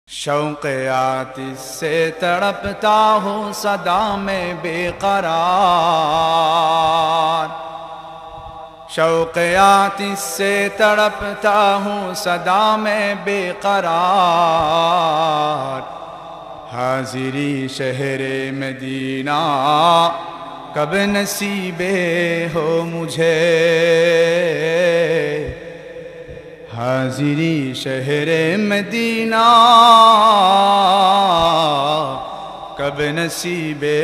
शौक़ आतिश से तड़पता हूँ सदा में बेकरार। शौक़ आतिश से तड़पता हूँ सदा में बेकरार। हाज़िरी शहरे मदीना कब नसीबे हो मुझे। हाज़िरी शहरे मदीना कब नसीबे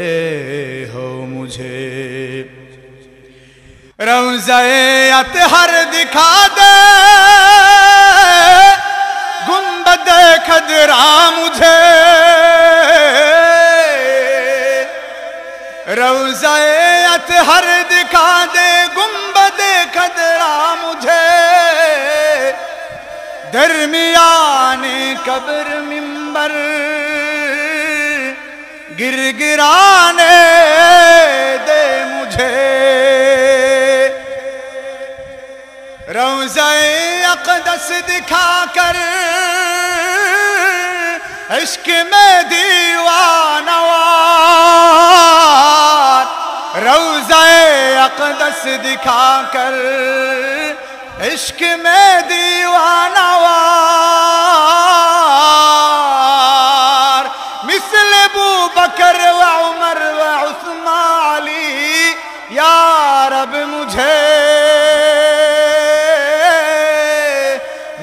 हो मुझे। रौज़े अतहर दिखा दे गुंबदे खदरा मुझे। रौज़े अतहर दिखा दे गुंबदे खदरा मुझे। दरमियाने कब्र मिंबर गिरगिराने दे मुझे। रौज़े अक़दस दिखाकर इश्क में दीवानवार। रौज़े अक़दस दिखाकर इश्क में दीवानवार। मिसल अबू बकर व उमर व उस्मान अली या रब मुझे।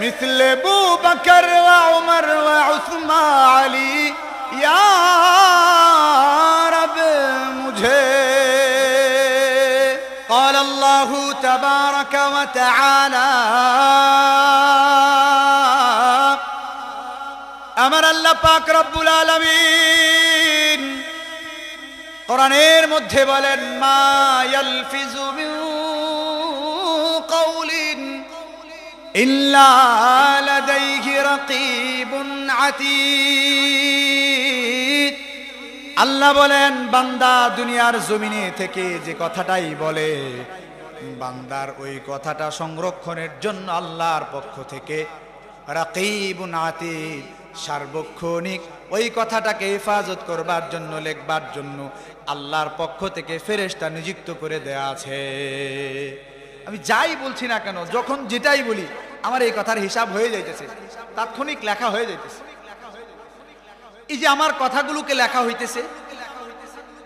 मिसल अबू बकर व उमर व उस्मान अली या रब मुझे। قال الله تبارك وتعالى أمر الله পাক রব্বুল আলামিন কোরআনের মধ্যে বলেন মা ইয়ালফিজু মিন কওলিন ইল্লা লাদাইহি রাকীবুন আতীদ। আল্লাহ বলেন বান্দা দুনিয়ার জমিনে থেকে যে কথাটাই বলে বান্দার ওই কথাটা সংরক্ষণের জন্য আল্লাহর পক্ষ থেকে রাকিবুন আতীদ সার্বক্ষণিক ওই কথাটাকে হেফাজত করবার জন্য লিখবার জন্য আল্লাহর পক্ষ থেকে ফেরেশতা নিযুক্ত করে দেয়া আছে। আমি যাই বলছি না কেন যখন যেটাই বলি আমার এই কথার হিসাব হয়ে যাইতেছে, তাৎক্ষণিক লেখা হয়ে যাইতেছে। এই যে আমার কথাগুলোকে লেখা হইতেছে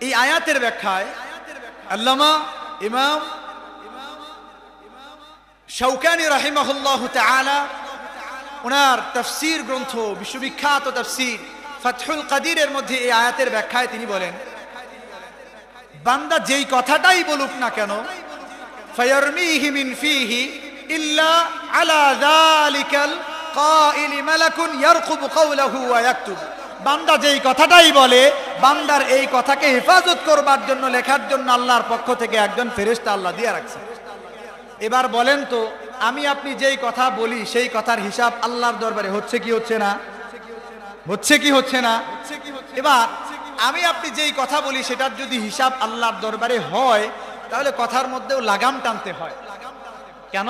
এই আয়াতের ব্যাখ্যায় আল্লামা ইমাম শাওকানি রাহিমাহুল্লাহু তাআলা ওনার তাফসীর গ্রন্থ বিশ্ববিখ্যাত তাফসীর ফাতহুল কাদিরের মধ্যে এই আয়াতের ব্যাখ্যায় তিনি বলেন বান্দা যেই কথাটাই বলুক না কেন ফায়ারমিহি মিন ফিহি ইল্লা আলা যালিকাল কাইল মালাকুন ইয়ারকুবু কাওলাহু ওয়া ইয়াকতুবু। বান্দা যেই কথাটাই বলে বান্দার এই কথাকে হেফাজত করবার জন্য লেখার জন্য আল্লাহর পক্ষ থেকে একজন ফেরেশতা আল্লাহ দিয়ে রাখছে। এবার বলেন তো আমি আপনি যেই কথা বলি সেই কথার হিসাব আল্লাহর দরবারে হচ্ছে কি হচ্ছে না? হচ্ছে কি হচ্ছে না? এবার আমি আপনি যেই কথা বলি সেটার যদি হিসাব আল্লাহর দরবারে হয় তাহলে কথার মধ্যেও লাগাম টানতে হয়। কেন?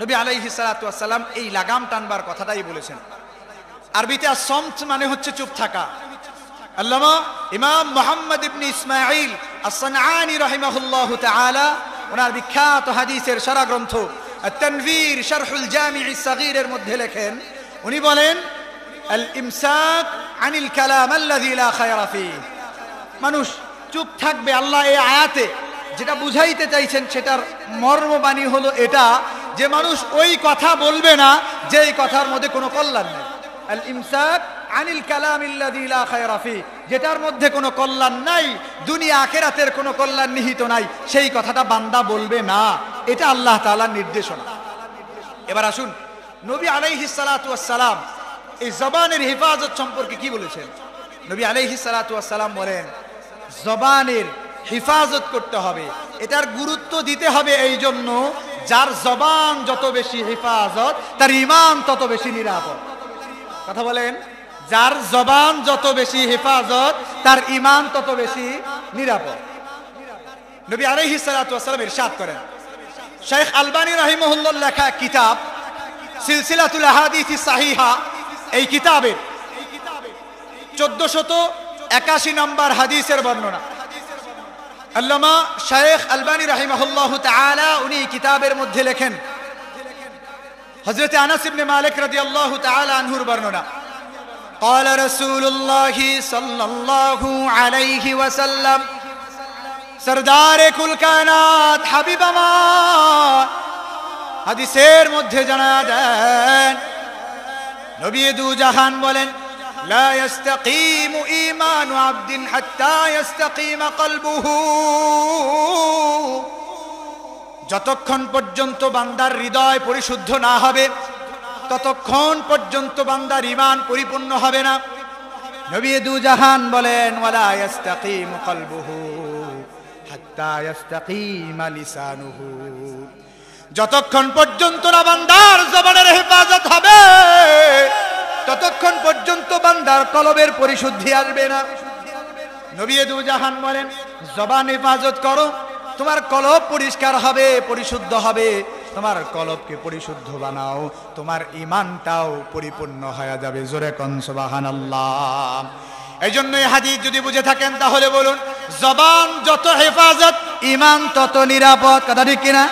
নবী আলাইহিস সালাতু ওয়াস সালাম এই লাগাম টানবার কথাটাই বলেছেন। আরবিতে আসসামত মানে হচ্ছে চুপ থাকা। আল্লামা ইমাম মুহাম্মদ ইবনে ইসমাঈল আস-সানআনী রাহিমাহুল্লাহু তাআলা ওনার বিখ্যাত হাদিসের সারা গ্রন্থ আত-তানভীর শারহুল জামি' আস-সাগীর এর মধ্যে লেখেন উনি বলেন আল ইমসাক আনিল কালাম আল্লাযী লা খায়রা ফীহি। মানুষ চুপ থাকবে। আল্লাহ এই আয়াতে যেটা বুঝাইতে চাইছেন সেটার মর্মবাণী হলো এটা যে মানুষ ওই কথা বলবে না যেই কথার মধ্যে কোনো কল্যাণ নেই। আল ইমসাক আনিল কালাম আল্লাযী লা খায়রা ফীহি, যেটার মধ্যে কোনো কল্যাণ নাই, দুনিয়া আখিরাতের কোনো কল্যাণ নিহিত নাই, সেই কথাটা বান্দা বলবে না। এটা আল্লাহ তাআলার নির্দেশনা। এবার আসুন নবী আলাইহিস সালাতু ওয়াস সালাম এই জবানের হেফাজত সম্পর্কে কি বলেছেন। নবী আলাইহিস সালাতু ওয়াস সালাম বলেন জবানের হেফাজত করতে হবে, এটার গুরুত্ব দিতে হবে এই জন্য যার জবান যত বেশি হেফাজত তার ঈমান তত বেশি নিরাপদ। কথা বলেন, যার জবান যত বেশি হেফাজত তার ঈমান তত বেশি নিরাপদ। নবী আলাইহিস সালাতু ওয়াস সালাম ইরশাদ করেন শেখ আলবানী রাহিমাহুল্লাহর লেখা কিতাব সিলসিলাতুল আহাদিস সাহিহা এই কিতাবের 1481 নম্বর হাদিসের বর্ণনা। আল্লামা শায়েখ আলবানী রাহিমাহুল্লাহু তাআলা উনি কিতাবের মধ্যে লেখেন, হযরত আনাস ইবনে মালিক রাদিয়াল্লাহু তাআলা আনহুর বর্ণনা, قال رسول الله صلى الله عليه وسلم সরদার কুল কায়নাত হাবিব আমার হাদিসের মধ্যে জানা দেন, নবী দু জাহান বলেন, لا يستقيم إيمان عبد حتى يستقيم قلبه, যতক্ষণ পর্যন্ত বান্দার হৃদয় পরিশুদ্ধ না হবে ততক্ষণ পর্যন্ত বান্দার ঈমান পরিপূর্ণ হবে না। নবী দু জাহান বলেন, ওয়ালা ইস্তাকিমু কলবুহু হাত্তা ইস্তাকিমা লিসানুহু, যতক্ষণ পর্যন্ত না বান্দার জবানের হেফাজত হবে ততক্ষণ পর্যন্ত বান্দার কলবের পরিশুদ্ধি আসবে না। নবী দু জাহান বলেন, জবান হেফাজত করো, তোমার কলব পরিষ্কার হবে, পরিশুদ্ধ হবে, তোমার কলবকে পরিশুদ্ধ বানাও, তোমার ঈমানটাও পরিপূর্ণ হয়ে যাবে। জোরে কোন সুবহানাল্লাহ। এই জন্য এই হাদিস যদি বুঝে থাকেন তাহলে বলুন, জবান যত হেফাজত ঈমান তত নিরাপদ। কথা ঠিক কিনা?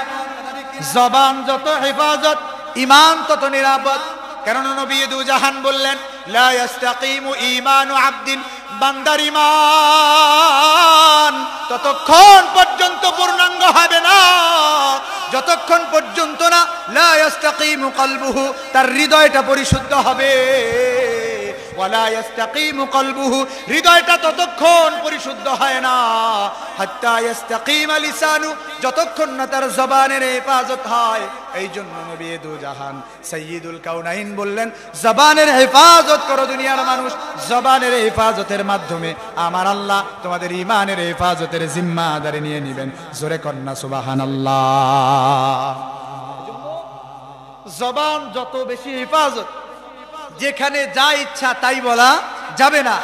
জবান যত হেফাজত ঈমান তত নিরাপদ। কারণ নবী দু জাহান বললেন, লা ইস্তাকিমু ঈমানু আবদিন, বান্দার ঈমান ততক্ষণ পর্যন্ত পূর্ণাঙ্গ হবে না যতক্ষণ পর্যন্ত না লা ইস্তাকিমু কলবুহু, তার হৃদয়টা পরিশুদ্ধ হবে। ওয়ালা ইস্তাকিমু কলবুহু, হৃদয়টা ততক্ষণ পরিশুদ্ধ হয় না হাত্তা ইস্তাকিমা লিসানু, যতক্ষণ না তার জবানের হেফাজত হয়। এই জন্য নবী দু জাহান সাইয়্যিদুল কাউনাইন বললেন, জবানের হেফাজত করো দুনিয়ার মানুষ, জবানের হেফাজতের মাধ্যমে আমার আল্লাহ তোমাদের ঈমানের হেফাজতের জিম্মাদারি নিয়ে নেবেন। জোরে কন্না সুবহানাল্লাহ। জবান যত বেশি হেফাজত, যেখানে যা ইচ্ছা তাই বলা যাবে না।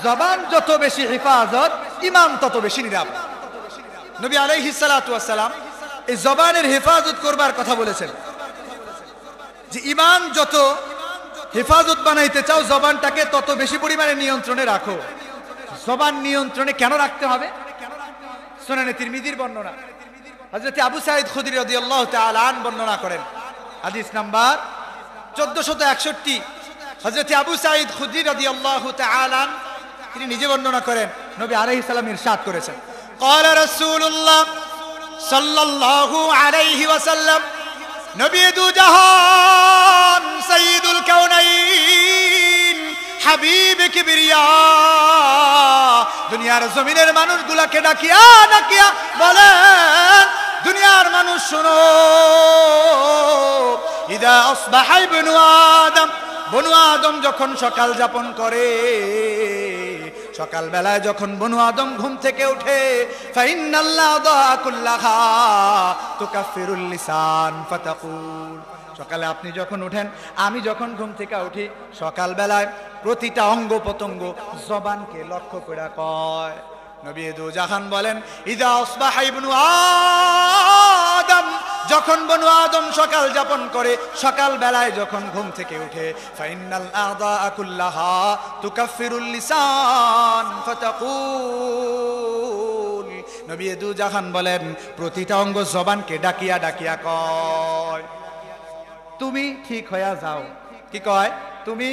জবান যত বেশি হেফাজত, ঈমান তত বেশি নিরাপদ। নবী আলাইহিস সালাতু ওয়াস সালাম এই জবানের হেফাজত করবার কথা বলেছেন, যে ঈমান যত হেফাজত বানাইতে চাও জবানটাকে তত বেশি পরিমাণে নিয়ন্ত্রণে রাখো। জবান নিয়ন্ত্রণে কেন রাখতে হবে? সুনানে তিরমিজির বর্ণনা, হযরত আবু সাঈদ খুদরি রাদিয়াল্লাহু তাআলা আন বর্ণনা করেন, হাদিস নাম্বার 1461। হযরত আবু সাঈদ খুদরি রাদিয়াল্লাহু তাআলা তিনি নিজে বর্ণনা করেন, নবী আলাইহিস সালাম ইরশাদ করেছেন, قال رسول الله صلى الله عليه وسلم, নবী দু জাহান সাইয়্যিদুল কাউনাইন হাবিব কিবরিয়া দুনিয়ার জমিনের মানুষগুলাকে ডাকিয়া ডাকিয়া বলেন, দুনিয়ার মানুষ শোনো, ইদা আসবাহা ইবনু আদম, বনু আদম যখন সকাল যাপন করে, সকাল বেলায় যখন বনু আদম ঘুম থেকে ওঠে, ফাইন্নাল্লাহ কুল্লাহা তুকাফিরুল লিসান ফাতাকুল, সকালে আপনি যখন উঠেন, আমি যখন ঘুম থেকে উঠি, সকাল বেলায় প্রতিটা অঙ্গ প্রত্যঙ্গ জবানকে লক্ষ্য করে কয়। নবী দু জাহান বলেন, ইদা আসবাহা ইবনু আদম, যখন বনু আদম সকাল যাপন করে, সকাল বেলায় যখন ঘুম থেকে উঠে, ফাইনাল আদা কুল্লাহা তুকাফিরুল লিসান ফাতাকুল, নবী দু জাহান বলেন, প্রতিটা অঙ্গ জবানকে ডাকিয়া ডাকিয়া কয়, তুমি ঠিক হইয়া যাও। কি কয়? তুমি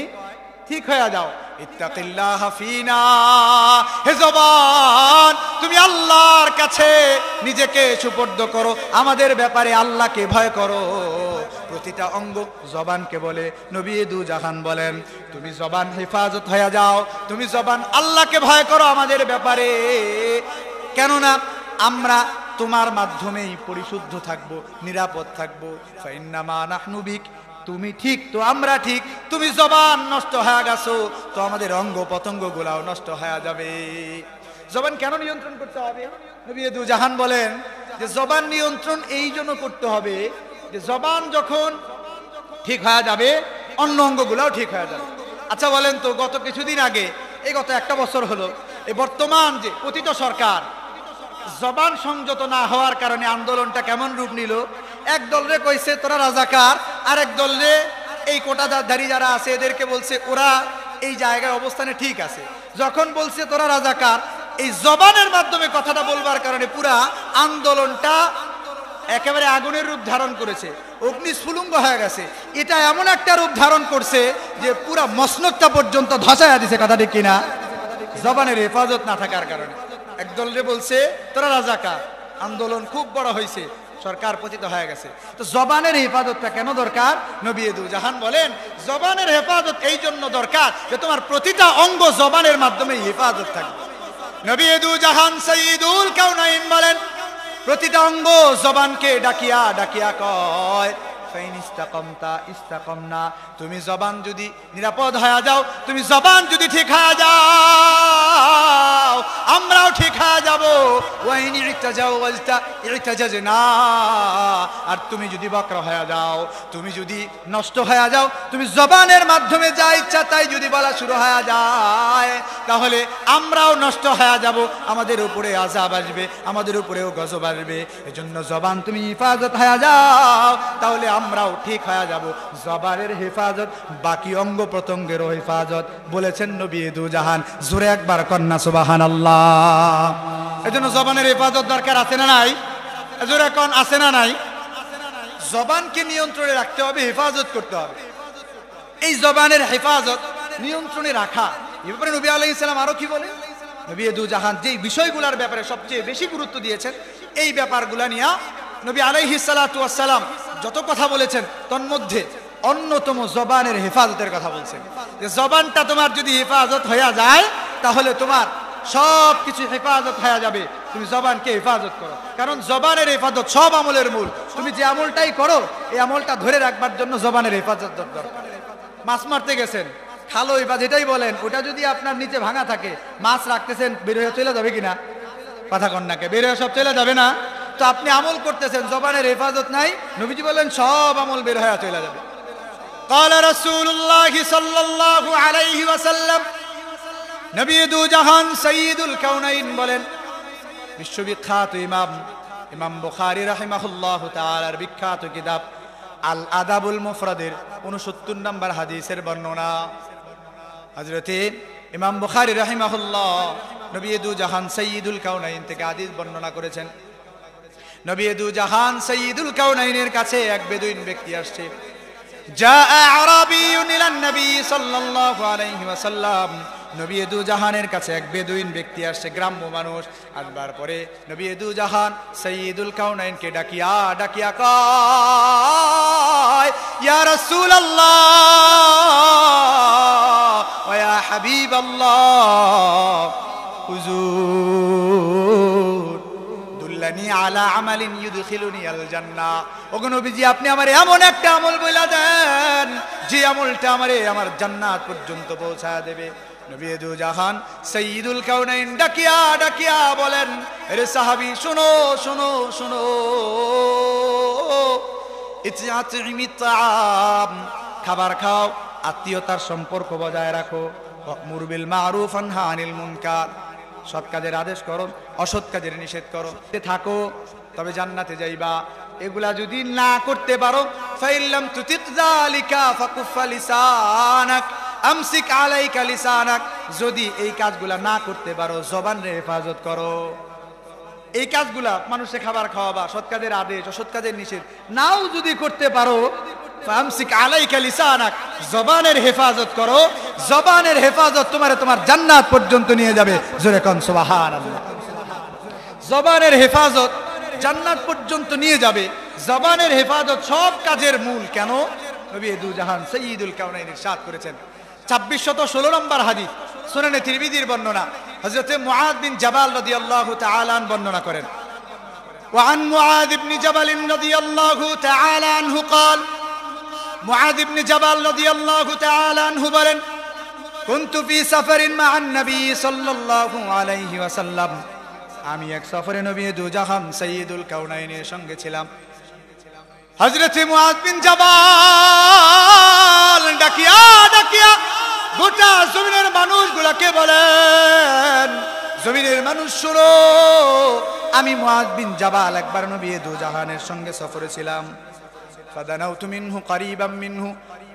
ঠিক হইয়া যাও। ইত্তাকিল্লাহ ফিনা, হে জবান তুমি আল্লাহর কাছে নিজেকে সুপর্দ করো, আমাদের ব্যাপারে আল্লাহকে ভয় করো। প্রতিটা অঙ্গ জবানকে বলে। নবী দু জাহান বলেন, তুমি জবান হেফাজত হয়ে যাও, তুমি জবান আল্লাহকে ভয় করো আমাদের ব্যাপারে, কেননা আমরা তোমার মাধ্যমেই পরিশুদ্ধ থাকবো, নিরাপদ থাকবো। ফাইন্নামা নাহনু বিক, তুমি ঠিক তো আমরা ঠিক, তুমি জবান নষ্ট হয়ে গেছো তো আমাদের অঙ্গ পতঙ্গ গুলাও নষ্ট হয়ে যাবে। জবান কেন নিয়ন্ত্রণ করতে হবে? নবী দু জাহান বলেন যে জবান নিয়ন্ত্রণ এই জন্য করতে হবে যে জবান যখন ঠিক হয়ে যাবে অন্য অঙ্গগুলাও ঠিক হয়ে যাবে। আচ্ছা বলেন তো, গত কিছুদিন আগে, এই গত একটা বছর হলো, এই বর্তমান যে পতিত সরকার জবান সংযত না হওয়ার কারণে আন্দোলনটা কেমন রূপ নিল? এক দলরে কইছে তোরা রাজাকার, আর এক দলরে এই কোটাধারী যারা আছে এদেরকে বলছে ওরা এই জায়গায় অবস্থানে ঠিক আছে। যখন বলছে তোরা রাজাকার, এই জবানের মাধ্যমে কথাটা বলবার কারণে পুরা আন্দোলনটা একেবারে আগুনের রূপ ধারণ করেছে, অগ্নিস্ফুলিঙ্গ হয়ে গেছে। এটা এমন একটা রূপ ধারণ করছে যে পুরা মসনদটা পর্যন্ত ধসায়া দিছে, কথা ঠিক কিনা? জবানের হেফাজত না থাকার কারণে একদলরে বলছে তোরা রাজাকার, আন্দোলন খুব বড় হয়েছে, সরকার পতিত হয়ে গেছে। তো জবানের হেফাজতটা কেন দরকার? নবী দু জাহান বলেন জবানের হেফাজত এই জন্য দরকার যে তোমার প্রতিটা অঙ্গ জবানের মাধ্যমে হেফাজত থাকবে। নবী দু জাহান সাইয়্যিদুল কাউনাইন বলেন প্রতিটা অঙ্গ জবানকে ডাকিয়া ডাকিয়া কয় ফাইন ইস্তাকামতা ইস্তাকামনা, তুমি জবান যদি নিরাপদ হয়ে যাও, তুমি জবান যদি ঠিক হয়ে যাও, আমরাও ঠিক হয়ে যাব। ওয়াইন ইতাজাও ওয়ালতা ইতাজাজনা, আর তুমি যদি বক্র হয়ে যাও, তুমি যদি নষ্ট হয়ে যাও, তুমি জবানের মাধ্যমে যা ইচ্ছা তাই যদি বলা শুরু হয়ে যায়, তাহলে আমরাও নষ্ট হয়ে যাব, আমাদের উপরে আযাব আসবে, আমাদের উপরেও গজব আসবে। এজন্য জবান তুমি হেফাজত হয়ে যাও, তাহলে আমরাও ঠিক হয়ে যাব। জবানের হেফাজত বাকি অঙ্গ প্রত্যঙ্গেরও হেফাজত, বলেছেন নবী দু জাহান। জোরে একবার কন্যা সুবহানাল্লাহ। এজন্য জবানের হেফাজত দরকার আছে না নাই? জোরে কোন আছে না নাই? জবানকে নিয়ন্ত্রণে রাখতে হবে, হেফাজত করতে হবে। এই জবানের হেফাজত নিয়ন্ত্রণে রাখা, এ ব্যাপারে নবী আলাইহিস সালাম আরো কি বলেন? নবী দু জাহান যে বিষয়গুলোর ব্যাপারে সবচেয়ে বেশি গুরুত্ব দিয়েছেন, এই ব্যাপারগুলো নিয়ে নবী আলাইহিস সালাতু ওয়াস সালাম যত কথা বলেছেন তন্মধ্যে অন্যতম জবানের হেফাজতের কথা বলছেন। যে জবানটা তোমার যদি হেফাজত হয়ে যায়, তাহলে তোমার সব কিছু হেফাজত হয়ে যাবে। তুমি জবানকে হেফাজত করো, কারণ জবানের হেফাজত সব আমলের মূল। তুমি যে আমলটাই করো, এই আমলটা ধরে রাখবার জন্য জবানের হেফাজত দরকার। মাছ মারতে গেছেন, খালোই বা যেটাই বলেন, ওটা যদি আপনার নিচে ভাঙা থাকে, মাছ রাখতেছেন, বের হয়ে চলে যাবে কিনা? কথা কন্যাকে বের হয়ে সব চলে যাবে না? তো আপনি আমল করতেছেন, জবানের হেফাজত নাই, নবীজি বলেন সব আমল বের হয়ে চলে যাবে। قال رسول الله صلى الله عليه وسلم, নবী দু জাহান সাইয়্যিদুল কাউনাইন বলেন, বিশ্ববিখ্যাত ইমাম বুখারী রাহিমাহুল্লাহ তাআলার বিখ্যাত কিতাব আল আদাবুল মুফরাদের 69 নম্বর হাদিসের বর্ণনা। হযরতে ইমাম বুখারী রাহিমাহুল্লাহ নবী দু জাহান সাইয়্যিদুল কাউনাইন থেকে হাদিস বর্ণনা করেছেন। নবী দু জাহান সাইয়্যিদুল কাউনাইনের কাছে এক বেদুইন ব্যক্তি আসছে। জাআ আরাবিয়ুন ইলান নবী সাল্লাল্লাহু আলাইহি ওয়াসাল্লাম, নবী দু জাহানের কাছে এক বেদুইন ব্যক্তি আসছে, গ্রাম্য মানুষ। আসবার পরে নবী দু জাহান সাইয়্যিদুল কাউনাইনকে ডাকিয়া ডাকিয়া কয়, ইয়া রাসূলুল্লাহ ওয়া ইয়া হাবিবাল্লাহ, হুজুর দুল্লানি আলা আমালিন ইউদখিলুনি আল জান্নাহ। ওগো নবীজি, আপনি আমারে এমন একটা আমল বইলা দেন যে আমলটা আমারে আমার জান্নাত পর্যন্ত পৌঁছায় দেবে। নবী দু জাহান সাইয়্যিদুল কাউনাইন ডাকিয়া ডাকিয়া বলেন, আরে সাহাবী শোনো শোনো শোনো, ইতআতিমিত তাআম, খাবার খাও, আত্মীয়তার সম্পর্ক বজায় রাখো, ওয়া'মুর বিল মা'রুফ ওয়ানহা আনিল মুনকার, সৎ কাজের আদেশ করো, অসৎ কাজের নিষেধ করো, থাকো, তবে জান্নাতে যাইবা। এগুলা যদি না করতে পারো, ফাইল্লাম তুতিক যালিকা ফাকুফা লিসানাক আমসিক আলাইকা লিসানাক, যদি এই কাজগুলা না করতে পারো, জবানের হেফাজত করো। এই কাজগুলা, মানুষে খাবার খাওয়াবা, সৎ কাজের আদেশ, অসৎ কাজের নিষেধ নাও যদি করতে পারো, ফামসিক আলাইকা লিসানাক, জবানের হেফাজত করো। জবানের হেফাজত তোমারে তোমার জান্নাত পর্যন্ত নিয়ে যাবে। জোরে কোন সুবহানাল্লাহ। জবানের হেফাজত জান্নাত পর্যন্ত নিয়ে যাবে। জবানের হেফাজত সব কাজের মূল। কেন? নবী দু জাহান সাইয়্যিদুল কাউনাইন ইরশাদ করেছেন, 2616 নম্বর হাদিস, সুনানে তিরমিজির বর্ণনা, হযরত মুআদ বিন জাবাল রাদিয়াল্লাহু তাআলা আন বর্ণনা করেন। وعن معاذ بن جبل رضي الله تعالى عنه قال, মুআদ ইবনে জাবাল রাদিয়াল্লাহু তাআলা আনহু বলেন, কুনতু ফি সাফারিন মা'আন নবী সাল্লাল্লাহু আলাইহি ওয়াসাল্লাম, আমি এক সফরে নবী দু জাহান সাইয়্যিদুল কাউনাইনের সঙ্গে ছিলাম। হযরত মুআদ বিন জাবাল ডাকিয়া ডাকিয়া গোটা জমিনের মানুষগুলোকে বলেন, জমিনের মানুষ শোনো, আমি মুআদ বিন জাবাল একবার নবী দু জাহানের সঙ্গে সফরে ছিলাম। ফাদানাউতু মিনহু কারীবাম মিনহু,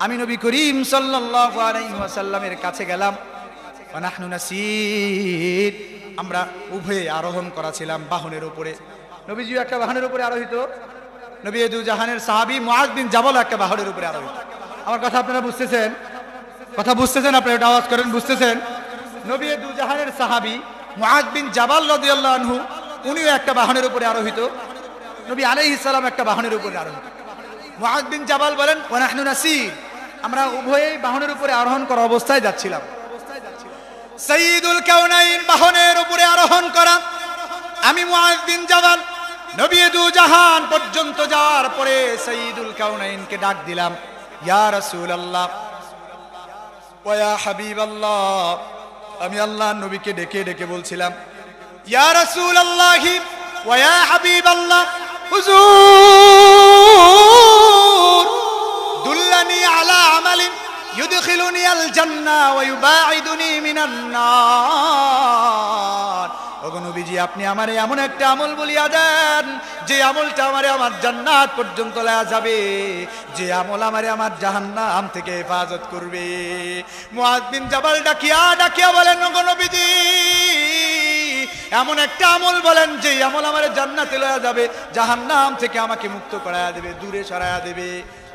আমি নবী করিম সাল্লাল্লাহু আলাইহি ওয়াসাল্লামের কাছে গেলাম। ওয়া নাহনু নাসীর, আমরা উভয়ে আরোহণ করা ছিলাম বাহনের উপরে। নবীজি একটা বাহনের উপরে আরোহিত, নবী দু জাহানের সাহাবী মুআয বিন জাবাল একটা বাহনের উপরে আরোহিত। আমার কথা আপনারা বুঝতেছেন? কথা বুঝতেছেন? আপনারা একটা আওয়াজ করেন, বুঝতেছেন? নবী দু জাহানের সাহাবী মুআয বিন জাবাল রাদিয়াল্লাহু আনহু উনিও একটা বাহনের উপরে আরোহিত, নবী আলাইহিস সালাম একটা বাহনের উপরে আরোহিত। মুআয বিন জাবাল বলেন ওয়া নাহনু নাসীর, আমরা উভয়েই বাহনের উপরে আরোহণ করা অবস্থায় যাচ্ছিলাম। সাইয়্যিদুল কাউনাইন বাহনের উপরে আরোহণ করা, আমি মুআয বিন জাবাল নবী দু জাহান পর্যন্ত যাওয়ার পরে সাইয়্যিদুল কাউনাইনকে ডাক দিলাম, ইয়া রাসূলুল্লাহ ওয়া ইয়া হাবিবাল্লাহ, আমি আল্লাহর নবীকে ডেকে ডেকে বলছিলাম, ইয়া রাসূলুল্লাহি ওয়া ইয়া হাবিবাল্লাহ, হুজুর দুল্লানি আলা আমালিন ইউদখিলুনি আল জান্নাহ ওয়া ইউবাঈদুনি মিনান নার। ওগো নবীজি, আপনি আমারে এমন একটা আমল বলিয়া দেন যে আমলটা আমারে আমার জান্নাত পর্যন্ত লয়ে যাবে, যে আমল আমারে আমার জাহান্নাম থেকে হেফাজত করবে। মুআয বিন জাবাল ডাকিয়া ডাকিয়া বলেন, ওগো নবীজি, এমন একটা আমল বলেন যে আমল আমারে জান্নাতে লয়ে যাবে, জাহান্নাম থেকে আমাকে মুক্ত করায়া দেবে, দূরে সরায়া দেবে।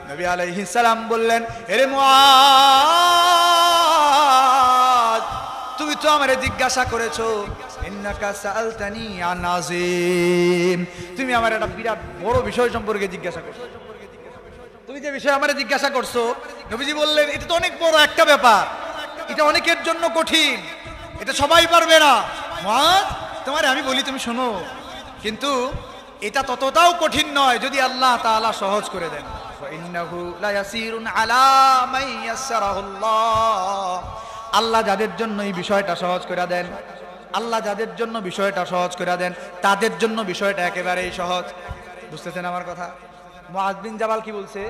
নবী আলাইহিস সালাম বললেন, হে মুআয, তুমি তো আমারে জিজ্ঞাসা করেছো, ইন্নাকা সাআলতানি আন আযীম, তুমি আমার একটা বিরাট বড় বিষয় সম্পর্কে জিজ্ঞাসা করছো। তুমি যে বিষয় আমারে জিজ্ঞাসা করছো, নবীজি বললেন, এটা তো অনেক বড় একটা ব্যাপার, এটা অনেকের জন্য কঠিন, এটা সবাই পারবে না। মুআয, তোমারে আমি বলি, তুমি শোনো, কিন্তু এটা ততটাও কঠিন নয় যদি আল্লাহ তাআলা সহজ করে দেন। ইন্নাহু লা ইয়াসিরুন আলা মান ইয়াসসারাহুল্লাহ, আল্লাহ যাদের জন্য এই বিষয়টা সহজ করে দেন, আল্লাহ যাদের জন্য বিষয়টা সহজ করে দেন, তাদের জন্য বিষয়টা একেবারেই সহজ। বুঝতেছেন আমার কথা? মুআয বিন জাবাল কি বলছে?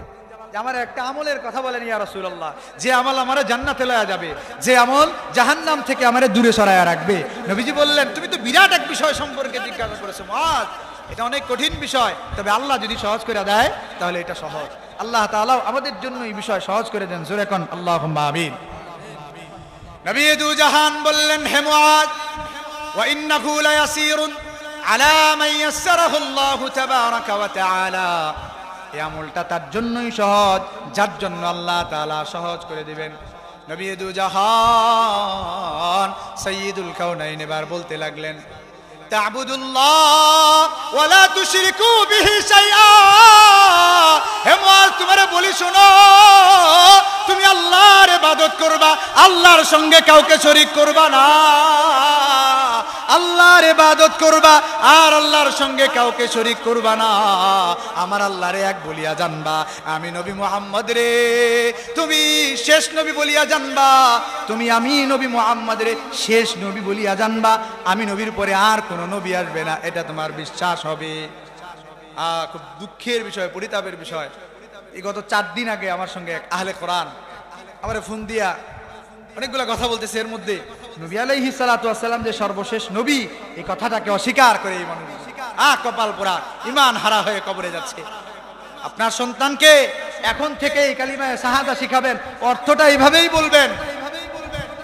যে আমার একটা আমলের কথা বলেন ইয়া রাসূলুল্লাহ, যে আমল আমারে জান্নাতে লয়ে যাবে, যে আমল জাহান্নাম থেকে আমারে দূরে সরায়া রাখবে। নবীজি বললেন, তুমি তো বিরাট এক বিষয় সম্পর্কে জিজ্ঞাসা করেছো মুআয, এটা অনেক কঠিন বিষয়, তবে আল্লাহ যদি সহজ করে দেয় তাহলে এটা সহজ। আল্লাহ তাআলা আমাদের জন্য এই বিষয় সহজ করে দেন। জোরে কোন আল্লাহুম্মা আমিন। নবী দু জাহান বললেন, হে মুআয, ওয়া ইন্নাহু লা ইয়াসিরুন আলা মান ইয়াসসারাহু আল্লাহু তাবারাকা ওয়া তাআলা, এই আমলটা তার জন্যই সহজ যার জন্য আল্লাহ তাআলা সহজ করে দিবেন। নবী দু জাহান সাইয়্যিদুল কাউনাইন এবার বলতে লাগলেন, তা'বুদুল্লাহ ওয়া লা তুশরিকু বিহি শাইআ। হে মুআয, তোমারে বলি শোনো, তুমি আল্লাহর ইবাদত করবা, আল্লাহর সঙ্গে কাউকে শরীক করবা না। আল্লাহর ইবাদত করবা আর আল্লাহর সঙ্গে কাউকে শরীক করবা না। আমার আল্লাহরে এক বলিয়া জানবা, আমি নবী মুহাম্মদ রে তুমি শেষ নবী বলিয়া জানবা, তুমি আমি নবী মুহাম্মদ রে শেষ নবী বলিয়া জানবা, আমি নবীর পরে আর কোনো নবী আসবে না, এটা তোমার বিশ্বাস হবে। খুব দুঃখের বিষয়, পরিতাপের বিষয়, এই গত 4 দিন আগে আমার সঙ্গে এক আহলে কোরআন আমারে ফোন দিয়া অনেকগুলা কথা বলতেছে। এর মধ্যে নবী আলাইহিস সালাতু ওয়াস সালাম যে সর্বশেষ নবী, এই কথাটাকে অস্বীকার করে এই মানুষ কপাল পোড়া ঈমান হারা হয়ে কবরে যাচ্ছে। আপনার সন্তানকে এখন থেকে এই কালিমায়ে শাহাদা শিখাবেন, অর্থটা এইভাবেই বলবেন,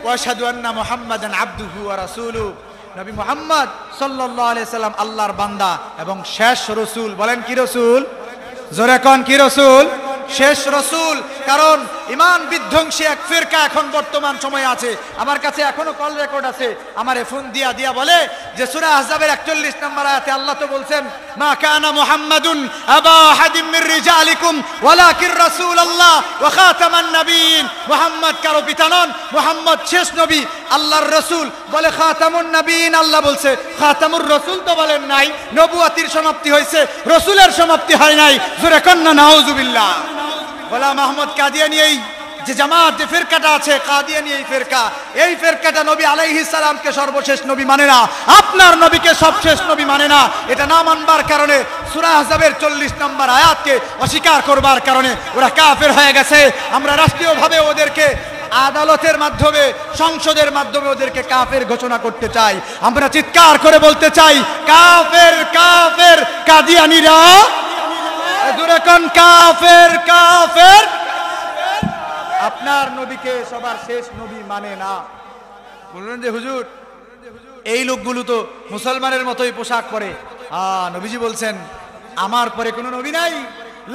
ওয়াশহাদু আন্না মুহাম্মাদান আবদুহু ওয়া রাসূলুহু, নবী মুহাম্মদ সাল্লাল্লাহু আলাইহি সাল্লাম আল্লাহর বান্দা এবং শেষ রাসূল। বলেন কি রাসূল? জোরে কোন কি রাসূল? শেষ রাসূল। কারণ ঈমান বিধ্বংসী এক ফিরকা এখন বর্তমান সময়ে আছে, আমার কাছে এখনো কল রেকর্ড আছে, আমারে ফোন দিয়া দিয়া বলে যে সূরা আহজাবের 41 নম্বর আয়াতে আল্লাহ তো বলছেন, মা কানা মুহাম্মাদুন আবা আহাদিম মির রিজালিকুম ওয়ালাকির রাসূলুল্লাহ ওয়া খাতামান নবিয়্যিন। মুহাম্মদ কারো পিতা নন, মুহাম্মদ শেষ নবী, আল্লাহর রাসূল। বলে খাতামুন নবিয়্যিন, আল্লাহ বলছে খাতামুর রাসূল তো বলেন নাই, নবুয়তির সমাপ্তি হয়েছে, রাসূলের সমাপ্তি হয় নাই। জোরে কন্না নাউজুবিল্লাহ। গোলাম আহমদ কাদিয়ানী এই যে জামাত যে ফিরকাটা আছে, কাদিয়ানী এই ফিরকাটা নবী আলাইহিস সালামকে সর্বশেষ নবী মানে না, আপনার নবীকে সবশেষ নবী মানে না। এটা না মানবার কারণে, সূরা আহজাবের 40 নম্বর আয়াতকে অস্বীকার করবার কারণে ওরা কাফের হয়ে গেছে। আমরা রাষ্ট্রীয়ভাবে ওদেরকে আদালতের মাধ্যমে, সংসদের মাধ্যমে ওদেরকে কাফের ঘোষণা করতে চাই। আমরা চিৎকার করে বলতে চাই, কাফের কাফের কাদিয়ানীরা। জোরে কোন কাফের কাফের। আপনার নবীকে সবার শেষ নবী মানে না। বললেন যে হুজুর এই লোকগুলো তো মুসলমানের মতোই পোশাক পরে। নবীজি বলছেন আমার পরে কোনো নবী নাই,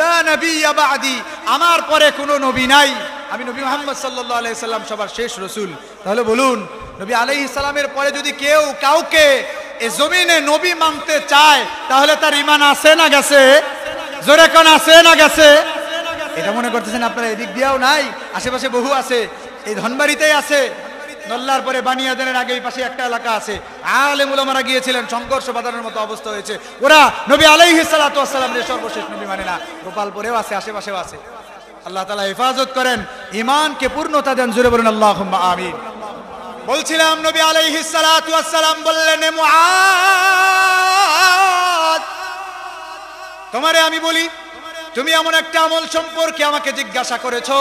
লা নবিয়্যা বা'দি, আমার পরে কোনো নবী নাই, আমি নবী মুহাম্মদ সাল্লাল্লাহু আলাইহি সাল্লাম সবার শেষ রাসূল। তাহলে বলুন নবী আলাইহিস সালামের পরে যদি কেউ কাউকে এই জমিনে নবী মানতে চায় তাহলে তার ঈমান আছে না গেছে? জোরে কোন আছে না গেছে? এটা মনে করতেছেন আপনারা এদিক দিয়েও নাই? আশেপাশে বহু আছে, এই ধনবাড়িতেই আছে, নল্লার পরে বানিয়াদের আগে এই পাশে একটা এলাকা আছে, আলেম উলামারা গিয়েছিলেন, সংঘর্ষ বাঁধানোর মতো অবস্থা হয়েছে। ওরা নবী আলাইহিস সালাতু ওয়াস সালামের সর্বশেষ নবী মানে না। গোপালপুরেও আছে, আশেপাশেও আছে। আল্লাহ তাআলা হেফাজত করেন, ঈমানকে পূর্ণতা দেন। জোরে বলুন আল্লাহুম্মা আমিন। বলছিলাম নবী আলাইহিস সালাতু ওয়াস সালাম বললেন, মুআদ তোমারে আমি বলি, তুমি এমন একটা আমল সম্পর্কে আমাকে জিজ্ঞাসা করেছো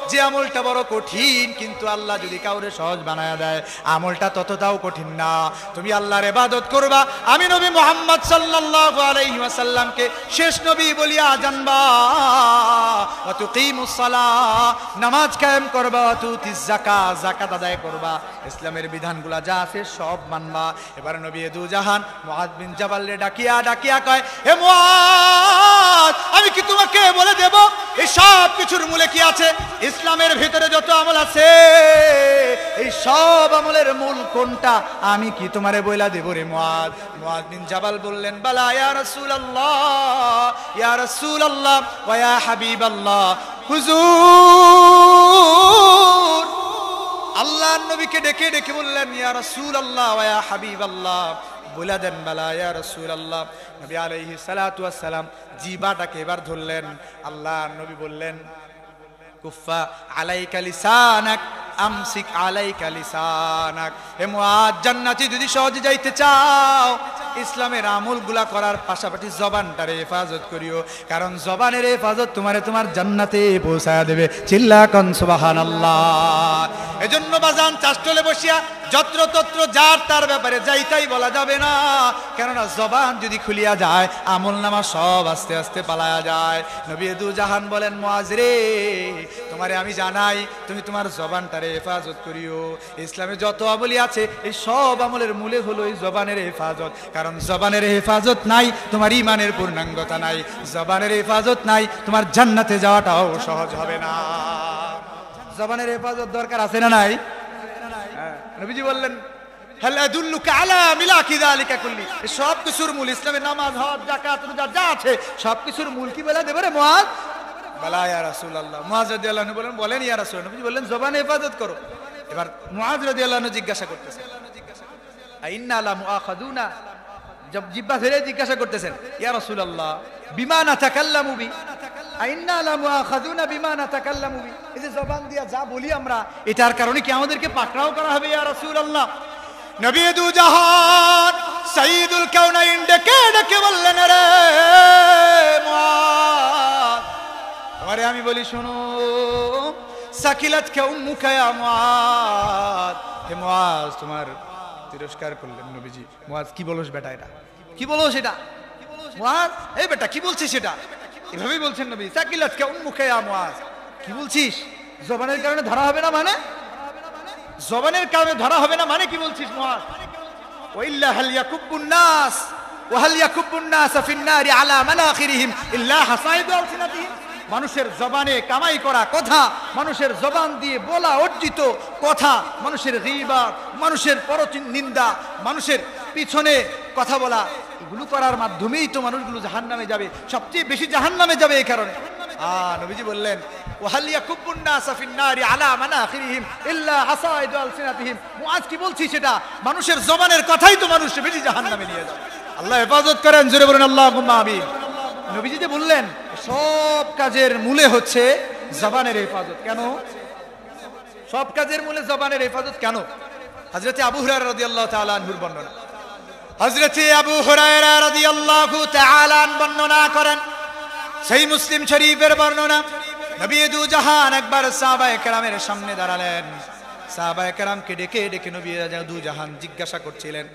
যে আমলটা বড় কঠিন, কিন্তু আল্লাহ যদি কাউরে সহজ বানায়া দেয় আমলটা ততটাও কঠিন না। তুমি আল্লাহর ইবাদত করবা, আমি নবী মুহাম্মদ সাল্লাল্লাহু আলাইহি ওয়াসাল্লামকে শেষ নবী বলিয়া জানবা, ওয়া তুকিমুস সালাহ, নামাজ কায়েম করবা, ওয়া তুতিজ যাকাত, যাকাত আদায় করবা, ইসলামের বিধানগুলো যা আছে সব মানবা। এবার নবী দু জাহান মুআদ বিন জাবালরে ডাকিয়া ডাকিয়া কয়, হে মুআদ আমি কি তোমাকে বলে দেব এই সব কিছুর মূলে কি আছে? ইসলামের ভিতরে যত আমল আছে এই সব আমলের মূল কোনটা আমি কি তোমারে বইলা দেব রে মুআদ? মুআদ বিন জাবাল বললেন, বালা ইয়া রাসূলুল্লাহ, ইয়া রাসূলুল্লাহ ওয়া ইয়া হাবিবাল্লাহ। হুজুর আল্লাহর নবীকে ডেকে ডেকে বললেন, ইয়া রাসূলুল্লাহ ওয়া ইয়া হাবিবাল্লাহ, বলে দেন বালা ইয়া রাসূলুল্লাহ। নবী আলাইহিস সালাতু ওয়াস সালাম জিবাটাকে এবার ধরলেন। আল্লাহর নবী বললেন, কুফা আলাইকা লিসানাক, আমসিক আলাইকা লিসানাক। হে মুআদ, জান্নাতে যদি সহজে যাইতে চাও ইসলামের আমলগুলা করার পাশাপাশি জবানটারে হেফাজত করিও, কারণ জবানের হেফাজত তোমারে তোমার জান্নাতে পৌঁছায়া দেবে। চিল্লা কোন সুবহানাল্লাহ। এজন্য বাজান চাষ্টলে বসিয়া যত্র তত্র যার তার ব্যাপারে যাইতাই বলা যাবে না, কেননা জবান যদি খুলিয়া যায় আমল নামা সব আস্তে আস্তে পালায়া যায়। নবী দু জাহান বলেন, মুআজ রে তোমারে আমি জানাই তুমি তোমার জবানটারে হেফাজত করিও। ইসলামে যত আমলই আছে এই সব আমলের মূলে হলো এই জবানের হেফাজত, কারণ জবানের হেফাজত নাই তোমার ঈমানের পূর্ণাঙ্গতা নাই, জবানের হেফাজত নাই তোমার জান্নাতে যাওয়াটাও সহজ হবে না। জবানের হেফাজত দরকার আছে না নাই? নবীজি বললেন, হাল আদুল্লুকা আলা মিলাকি যালিকা কুল্লি, সব কিছুর মূল ইসলামের নামাজ হজ যাকাত রোজা যা আছে সব কিছুর মূল কি বলে দেবে রে মুআজ? বালা ইয়া রাসূলুল্লাহ। মুআজ রাদিয়াল্লাহু আনহু বলেন, ইয়া রাসূলুল্লাহ। নবীজি বললেন, জবানে হেফাজত করো। এবার মুআজ রাদিয়াল্লাহু আনহু জিজ্ঞাসা করতেছেন, আইন্না লা মুআখাযুনা, জব জিহ্বা ধরে জিজ্ঞাসা করতেছেন, ইয়া রাসূলুল্লাহ বিমা নাতাকাল্লামু বি, আইন্না লা মুআখাযুনা বিমা নাতাকাল্লামু বি, এই যে জবান দিয়া যা বলি আমরা এটার কারণে কি আমাদেরকে পাকড়াও করা হবে ইয়া রাসূলুল্লাহ? নবী দু জাহান সাইয়্যিদুল কাউনাইন ডেকে ডেকে বললেন, রে মুআজ তোমারে আমি বলি শোনো, সাকিলাতকা উম্মুকা ইয়া মুআজ। হে মুআজ তোমার তিরস্কার করলেন নবীজি। মুআজ কি বলছ বেটা, এটা কি বলছ এটা? মুআজ এই বেটা কি বলছিস এটা? এভাবেই বলছেন নবী, সাকিলাতকা উম্মুকা ইয়া মুআজ। কি বলছিস? জবানের কারণে ধরা হবে না মানে? জবানের কারণে ধরা হবে না মানে কি বলছিস মুআজ? ওয়াইল্লা হাল ইয়াকুবুন নাস ওয়া হাল ইয়াকুবুন নাস ফিন নারি আলা মানাখিরিহিম ইল্লা হাসাইদু আলসিনাতিহিম। মানুষের জবানে কামাই করা কথা, মানুষের জবান দিয়ে বলা অর্জিত কথা, মানুষের গীবত, মানুষের পরনিন্দা, মানুষের পিছনে কথা বলা, এগুলো করার মাধ্যমেই তো মানুষগুলো জাহান্নামে যাবে, সবচেয়ে বেশি জাহান্নামে যাবে এই কারণে। নবীজি বললেন, ওয়াহাল ইয়াকুবুন নাস ফিন নারি আলা মানাখিরিহিম ইল্লা হাসাইদু আলসিনাতিহিম। মুআজ কি বলছিস সেটা? মানুষের জবানের কথাই তো মানুষকে বেশি জাহান্নামে নিয়ে যাবে। আল্লাহ হেফাজত করেন, জোরে বলেন আল্লাহুম্মা আমিন। নবীজি যে বললেন সব কাজের মূলে হচ্ছে জবানের হেফাজত। কেন সব কাজের মূলে জবানের হেফাজত কেন? হযরত আবু হুরায়রা রাদিয়াল্লাহু তাআলা আনহুর বর্ণনা, হযরত আবু হুরায়রা রাদিয়াল্লাহু তাআলা বর্ণনা করেন, সেই মুসলিম শরীফের বর্ণনা, নবী দু জাহান একবার সাহাবায়ে কেরামের সামনে দাঁড়ালেন। সাহাবায়ে কেরামকে ডেকে ডেকে নবী দু জাহান জিজ্ঞাসা করছিলেন,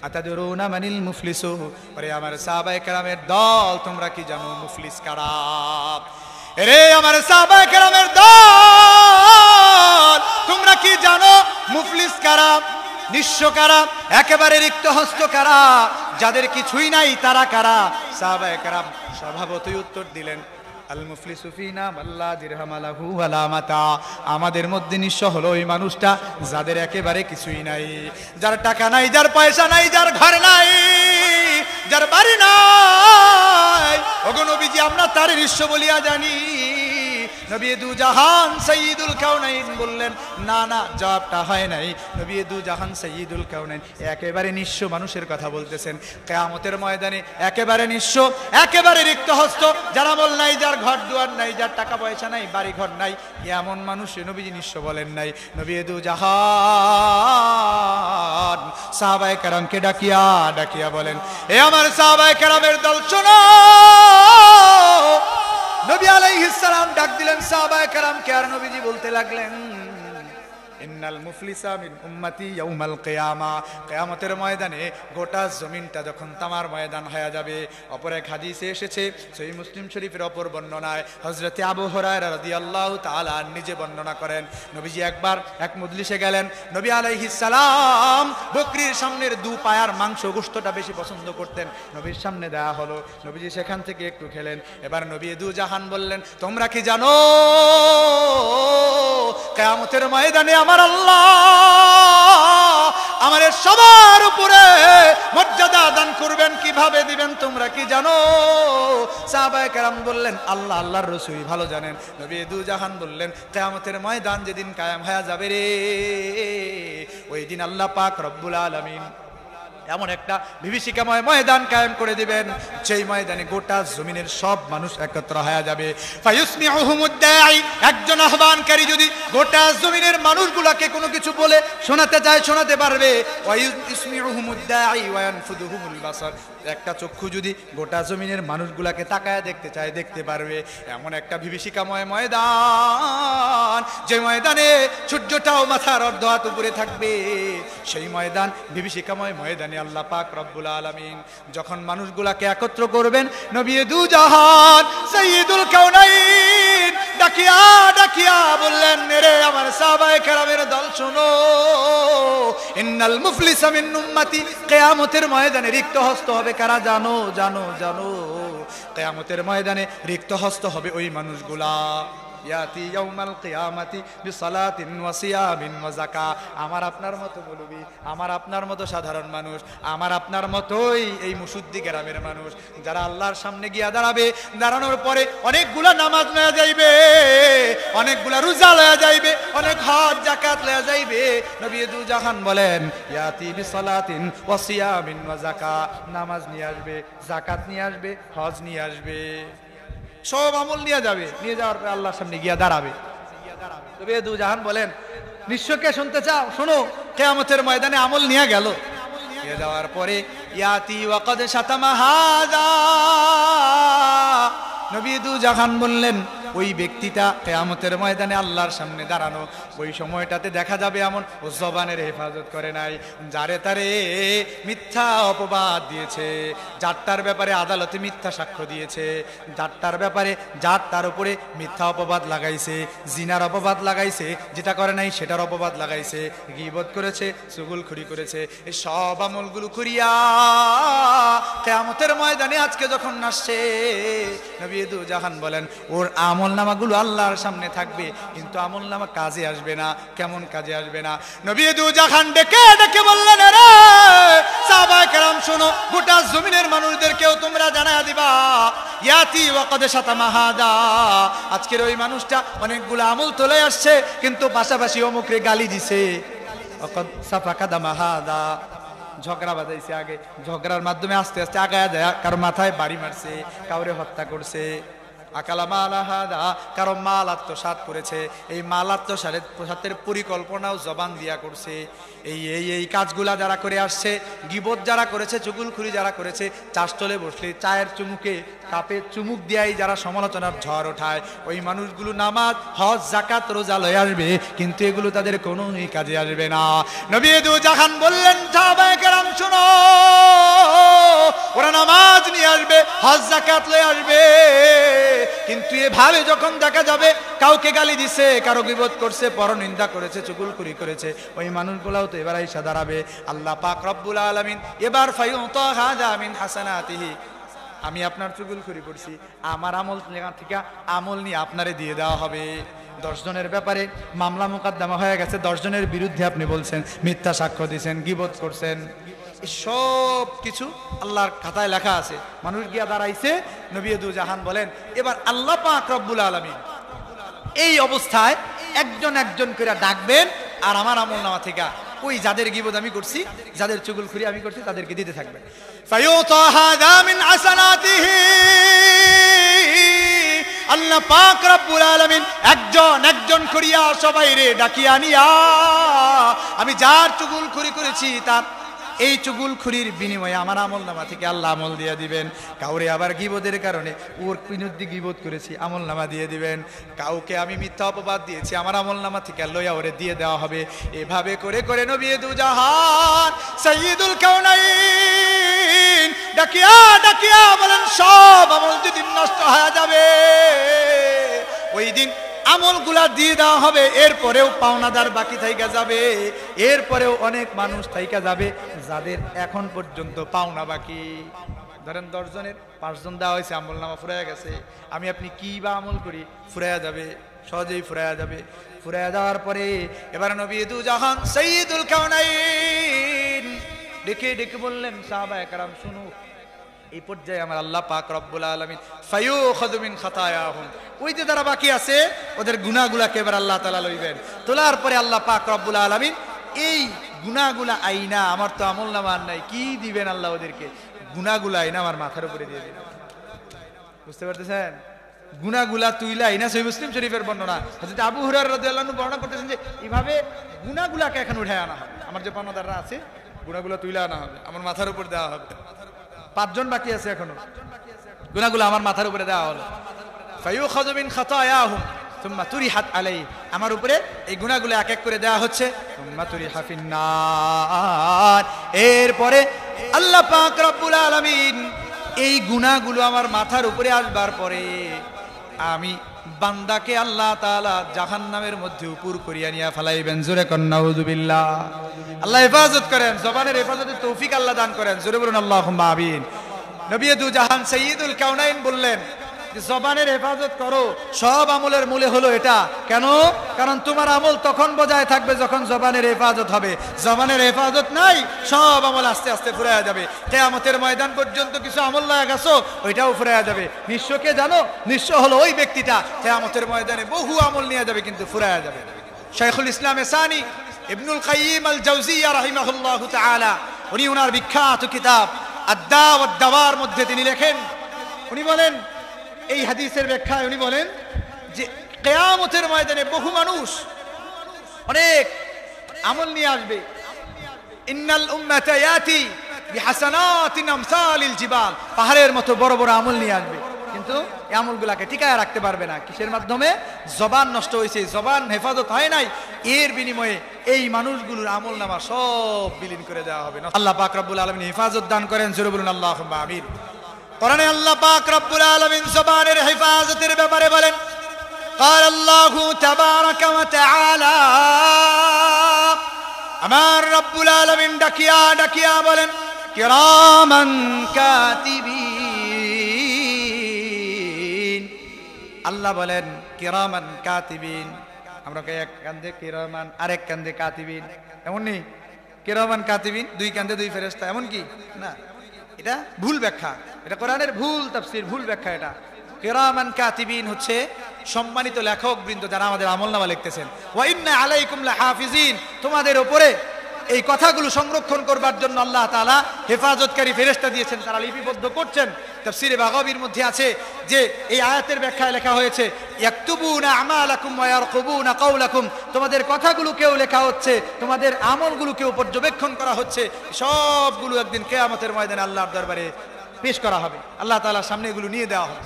আতাদরুনা মানিল মুফলিসু, আরে আমার সাহাবায়ে কেরামের দল, তোমরা কি জানো মুফলিস কারা? রে আমার সাহাবায়ে কেরামের দল, তোমরা কি জানো মুফলিস কারা, নিঃস্ব কারা, একেবারে রিক্ত হস্ত কারা, যাদের কিছুই নাই তারা কারা? সাহাবায়ে কেরাম স্বভাবতই উত্তর দিলেন, আল মুফলিসু ফিনা মাল্লা দিরহাম লাহু ওয়ালা মাতা, আমাদের মধ্যে নিঃস্ব হলো ওই মানুষটা যাদের একেবারে কিছুই নাই, যার টাকা নাই, যার পয়সা নাই, যার ঘর নাই, যার বাড়ি নাই। ওগো নবীজি, আমরা তার নিঃস্ব বলিয়া জানি। নবী দু জাহান সাইয়্যিদুল কাউনাইন বললেন, না না, জবাবটা হয় নাই। নবী দু জাহান সাইয়্যিদুল কাউনাইন একেবারে নিঃস্ব মানুষের কথা বলতেছেন। কিয়ামতের ময়দানে একেবারে নিঃস্ব, একেবারে রিক্ত হস্ত, যার আমল নাই, যার ঘর দুয়ার নাই, যার টাকা পয়সা নাই, বাড়ি ঘর নাই, এমন মানুষ নবীজি নিঃস্ব বলেন নাই। নবী দু জাহান সাহাবায়ে কেরামকে ডাকিয়া ডাকিয়া বলেন, এ আমার সাহাবায়ে কেরামের দল, শোনো। নবী আলাইহিস সালাম ডাক দিলেন সাহাবায়ে কেরামকে, আর নবীজি বলতে লাগলেন, ইন্নাল মুফলিসা মিন উম্মতি ইয়াউমাল কিয়ামা, কিয়ামতের ময়দানে গোটা জমিনটা যখন তামার ময়দান হয়ে যাবে। অপর এক হাদিসে এসেছে, সহিহ মুসলিম শরীফের অপর বর্ণনায় হযরতে আবু হুরায়রা রাদিয়াল্লাহু তাআলা নিজে বর্ণনা করেন, নবীজি একবার এক মজলিসে গেলেন। নবী আলাইহিস সালাম বকরির সামনের দু পায়ার মাংস, গোশতটা বেশি পছন্দ করতেন, নবীর সামনে দেয়া হলো। নবীজি সেখান থেকে একটু খেলেন। এবার নবী দু জাহান বললেন, তোমরা কি জানো কিয়ামতের ময়দানে আমার আল্লাহ আমাদের সবার উপরে মর্যাদা দান করবেন, কিভাবে দিবেন তোমরা কি জানো? সাহাবায়ে কেরাম বললেন, আল্লাহ আল্লাহর রাসূল ভালো জানেন। নবী দু জাহান বললেন, কিয়ামতের ময়দান যেদিন কায়েম হয়ে যাবে রে, ওই দিন আল্লাহ পাক রব্বুল আলামিন এমন একটা বিভীষিকাময় ময়দান কায়েম করে দিবেন, যেই ময়দানে গোটা জমিনের সব মানুষ একত্র হয়ে যাবে। ফায়ুসমিউহুমুদ দাঈ, একজন আহ্বানকারী যদি গোটা জমিনের মানুষগুলোকে কোনো কিছু বলে শোনাতে চায়, শোনাতে পারবে। ওয়ায়ুসমিউহুমুদ দাঈ ওয়া ইয়ানফুদুহুমুল বাসার, একটা চক্ষু যদি গোটা জমিনের মানুষগুলোকে তাকায় দেখতে চায়, দেখতে পারবে। এমন একটা বিভীষিকাময় ময়দান, যে ময়দানে সূর্যটাও মাথার অর্ধ হাত উপরে থাকবে, সেই ময়দান, বিভীষিকাময় ময়দানে আল্লাহ পাক রব্বুল আলামিন যখন মানুষগুলাকে একত্র করবেন, নবী দু জাহান সাইয়্যিদুল কাউনাইন ডাকিয়া ডাকিয়া বললেন, রে আমার সাহাবায়ে কেরামের দল, শোনো, ইন্নাল মুফলিসা মিন উম্মতি, কিয়ামতের ময়দানে রিক্ত হস্ত হবে কারা জানো? জানো জানো, কিয়ামতের ময়দানে রিক্ত হস্ত হবে ওই মানুষগুলা। ইয়াতি ইয়াউমাল কিয়ামাতি বিসালাতিন ওয়া সিয়ামিন ওয়া যাকা, আমার আপনার মতো মৌলবি, আমার আপনার মতো সাধারণ মানুষ, আমার আপনার মতোই এই মুসুদ্দি গ্রামের মানুষ, যারা আল্লাহর সামনে গিয়া দাঁড়াবে, দাঁড়ানোর পরে অনেকগুলা নামাজ লয়া যাইবে, অনেকগুলা রোজা লয়া যাইবে, অনেক হজ যাকাত লয়া যাইবে। নবী দু জাহান বলেন, ইয়াতি বিসালাতিন ওয়া সিয়ামিন ওয়া যাকা, নামাজ নিয়ে আসবে, যাকাত নিয়ে আসবে, হজ নিয়ে আসবে, সব আমল নিয়ে যাবে, নিয়ে যাওয়ার পর আল্লাহর সামনে গিয়া দাঁড়াবে। নবী দু জাহান বলেন, নিশ্চয়কে শুনতে চাও? শোনো, কিয়ামতের ময়দানে আমল নিয়ে গেল, নিয়ে যাওয়ার পরে ইয়াতি ওয়া কদ শাতামা হাযা, নবী দু জাহান বললেন, ওই ব্যক্তিটা কিয়ামতের ময়দানে আল্লাহর সামনে দাঁড়ানো, ওই সময়টাতে দেখা যাবে এমন ও জবানের হেফাজত করে নাই, যারে তারে মিথ্যা অপবাদ দিয়েছে, যারটার ব্যাপারে আদালতে মিথ্যা সাক্ষ্য দিয়েছে, যারটার ব্যাপারে যার তার উপরে মিথ্যা অপবাদ লাগাইছে, জিনার অপবাদ লাগাইছে, যেটা করে নাই সেটার অপবাদ লাগাইছে, গীবত করেছে, চুগলখড়ি করেছে, এই সব আমলগুলো করিয়া কিয়ামতের ময়দানে আজকে যখন আসছে, নবী দু জাহান বলেন, ওর আমলনামাগুলো আল্লাহর সামনে থাকবে, কিন্তু আমলনামা কাজে আসবে না। কেমন কাজে আসবে না? নবী দু জাহান ডেকে ডেকে বললেন, রে সাহাবায়ে কেরাম শোনো, গোটা জমিনের মানুষদেরকেও তোমরা জানায়া দিবা, ইয়াতি ওয়া কদ শাতামা হাযা, আজকের ওই মানুষটা অনেকগুলো আমল তোলে আসছে, কিন্তু পাশাপাশি অমুকরে গালি দিছে, ওয়াকদ সাফাকা দামা হাযা, ঝগড়া বাজাইছে, আগে ঝগড়ার মাধ্যমে আস্তে আস্তে আগায়া যায়, কারো মাথায় বাড়ি মারছে, কাউরে হত্যা করছে, আকালা মালা হাদা, কারো মাল আত্মসাৎ করেছে, এই মাল আত্মসাতের পরিকল্পনাও জবান দিয়া করছে। এই কাজগুলা যারা করে আসছে, গীবত যারা করেছে, চুগলখুরি যারা করেছে, চাষতলে বসলে চায়ের চুমুকে কাপে চুমুক দিয়াই যারা সমালোচনার ঝড় ওঠায়, ওই মানুষগুলো নামাজ, হজ, যাকাত, রোজা লয়ে আসবে, কিন্তু এগুলো তাদের কোনোই কাজে আসবে না। নবী দু জাহান বললেন, সাহাবায়ে কেরাম শুনো, ওরা নামাজ নিয়ে আসবে, হজ যাকাত লয়ে আসবে, কিন্তু এভাবে যখন দেখা যাবে কাউকে গালি দিছে, কারো গীবত করছে, পরনিন্দা করেছে, চুগলখুরি করেছে, ওই মানুষগুলাও তো এবার আইসা দাঁড়াবে। আল্লাহ পাক রব্বুল আলামিন এবার ফায়ুতা হাযা মিন হাসানাতিহি, আমি আপনার চুগলখুরি করছি, আমার আমল থেকে আমল নিয়ে আপনারে দিয়ে দেওয়া হবে। 10 জনের ব্যাপারে মামলা মোকদ্দমা হয়ে গেছে, 10 জনের বিরুদ্ধে আপনি বলছেন, মিথ্যা সাক্ষ্য দিয়েছেন, গীবত করছেন, সব কিছু আল্লাহর খাতায় লেখা আছে। মানুষ গিয়া দাঁড়াইছে, নবী দু জাহান বলেন, এবার আল্লাহ পাক রব্বুল আলামিন এই অবস্থায় একজন একজন করে ডাকবেন, আর আমার আমলনামা থেকে ওই যাদের গীবত আমি করছি, যাদের চুগলখুরি আমি করছি, তাদেরকে দিতে থাকবেন। ফায়ুতা হাযা মিন হাসানাতিহি, আল্লাহ পাক রব্বুল আলামিন একজন একজন করিয়া সবাইরে ডাকিয়া নিয়া, আমি যার চুগলখুরি করেছি তার এই চুগলখুরির বিনিময়ে আমার আমলনামা থেকে আল্লাহ আমল দিয়ে দিবেন। কাউরে আবার গীবতের কারণে ওর বিরুদ্ধে গীবত করেছি, আমলনামা দিয়ে দিবেন। কাউকে আমি মিথ্যা অপবাদ দিয়েছি, আমার আমলনামা থেকে লইয়া ওরে দিয়ে দেওয়া হবে। এভাবে করে করে নবী দু জাহান সাইয়্যিদুল কাউনাইন ডাকিয়া ডাকিয়া বলেন, সব আমল যেদিন নষ্ট হয়ে যাবে, ওই দিন আমলগুলা দিয়ে দেওয়া হবে। এরপরেও পাওনাদার বাকি থাইকা যাবে, এরপরেও অনেক মানুষ থাইকা যাবে যাদের এখন পর্যন্ত পাওনা বাকি। ধরেন 10 জনের 5 জন দেওয়া হয়েছে, আমলনামা ফুরাইয়া গেছে, আমি আপনি কি বা আমল করি, ফুরাইয়া যাবে, সহজেই ফুরাইয়া যাবে। ফুরাইয়া যাওয়ার পরে এবার নবী দু জাহান সাইয়্যিদুল কাউনাইন ডেকে ডেকে বললেন, সাহাবায়ে কেরাম শুনো, এই পর্যায়ে আমার আল্লাহ পাক রব্বুল আলামিন ফায়ুখাযু মিন খাতায়াহুম, ওই যে যারা বাকি আছে ওদের গুনাহগুলোকে এবার আল্লাহ তাআলা লইবেন। তোলার পরে আল্লাহ পাক রব্বুল আলামিন এই গুনাহগুলা আইনা, আমার তো আমলনামা আর নাই, কি দিবেন আল্লাহ ওদেরকে? গুনাহগুলা আইনা আমার মাথার উপরে দিয়ে দিবেন। বুঝতে পারতেছেন? গুনাহগুলা তুইলা আইনা, সহিহ মুসলিম শরীফের বর্ণনা, হযরত আবু হুরায়রা রাদিয়াল্লাহু আনহু বর্ণনা করতেছেন যে এইভাবে গুনাহগুলাকে এখন উঠায় আনা হবে, আমার যে পাওনাদাররা আছে গুনাহগুলা তুইলা আনা হবে, আমার মাথার উপর দেওয়া হবে। 5 জন বাকি আছে এখনো, গুনাহগুলো আমার মাথার উপরে দেওয়া হলো। ফায়ুখাযু মিন খাতায়াহুম সুম্মা তুরিহাত আলাইহি, আমার উপরে এই গুনাহগুলো এক এক করে দেওয়া হচ্ছে। সুম্মা তুরিহা ফিন্নার, এরপরে আল্লাহ পাক রব্বুল আলামিন এই গুনাহগুলো আমার মাথার উপরে আসবার পরে আমি বান্দাকে আল্লাহ তাআলা জাহান্নামের মধ্যে উপর করিয়া নিয়া ফেলাইবেন। জোরে কন নাউযুবিল্লাহ। আল্লাহ হেফাজত করেন, জবানের হেফাজতের তৌফিক আল্লাহ দান করেন। জোরে বলুন আল্লাহুম্মা আমিন। নবী দু জাহান সাইয়্যিদুল কাউনাইন বললেন, জবানের হেফাজত করো, সব আমলের মূলে হলো এটা। কেন? কারণ তোমার আমল তখন বজায় থাকবে যখন জবানের হেফাজত হবে। জবানের হেফাজত নাই, সব আমল আস্তে আস্তে ফুরায়া যাবে। কিয়ামতের ময়দান পর্যন্ত কিছু আমল লাগা গেছো, ওইটাও ফুরায়া যাবে। নিঃস্বকে জানো? নিঃস্ব হলো ওই ব্যক্তিটা, কিয়ামতের ময়দানে বহু আমল নিয়ে যাবে কিন্তু ফুরায়া যাবে। শাইখুল ইসলাম সানি ইবনুল কাইয়িম আল জাওজিয়া রাহিমাহুল্লাহু তাআলা, উনি ওনার বিখ্যাত কিতাব আদ-দা ওয়াদ দাওয়ার মধ্যে তিনি লেখেন, উনি বলেন এই হাদিসের ব্যাখ্যায়, উনি বলেন যে কিয়ামতের ময়দানে বহু মানুষ অনেক আমল নিয়ে আসবে। ইন্নাল উম্মাতা ইয়াতি বিহাসানাতিন আমসালিল জিবাল, পাহাড়ের মতো বড় বড় আমল নিয়ে আসবে, কিন্তু এই আমলগুলাকে টিকায় রাখতে পারবে না। কিসের মাধ্যমে? জবান নষ্ট হয়েছে, জবান হেফাজত হয় নাই, এর বিনিময়ে এই মানুষগুলোর আমলনামা সব বিলীন করে দেওয়া হবে। আল্লাহ পাক রব্বুল আলামিন হেফাজত দান করেন। জোরে বলুন আল্লাহুম্মা আমিন। কোরআনে আল্লাহ পাক রব্বুল আলামিন জবানের হেফাজতের ব্যাপারে বলেন, قال الله تبارك وتعالى, আমার রব্বুল আলামিন ডাকিয়া ডাকিয়া বলেন, কিরামান কাতিবিন, আল্লাহ বলেন কিরামান কাতিবিন। আমরা এক কান্দে কিরামান, আরেক কান্দে কাতিবিন, এমন নেই? কিরামান কাতিবিন, দুই কান্দে দুই ফেরেশতা, এমন কি না? এটা ভুল ব্যাখ্যা, এটা কোরআনের ভুল তাফসীর, ভুল ব্যাখ্যা। এটা কিরামান কাতিবিন হচ্ছে সম্মানিত লেখক বৃন্দ যারা আমাদের আমলনামা লিখতেছেন। ওয়া ইন্না আলাইকুম লাহাফিজিন, তোমাদের উপরে এই কথাগুলো সংরক্ষণ করবার জন্য আল্লাহ তাআলা হেফাজতকারী ফেরেশতা দিয়েছেন, তারা লিপিবদ্ধ করছেন। তাফসীরে বাগাবীর মধ্যে আছে যে এই আয়াতের ব্যাখ্যায় লেখা হয়েছে ইয়াকতুবুনা আমালাকুম ওয়া ইয়ারকুবুনা কাওলাকুম, তোমাদের কথাগুলোকেও লেখা হচ্ছে, তোমাদের আমলগুলোকেও পর্যবেক্ষণ করা হচ্ছে, সবগুলো একদিন কিয়ামতের ময়দানে আল্লাহর দরবারে পেশ করা হবে, আল্লাহ তাআলার সামনে এগুলো নিয়ে দেওয়া হবে।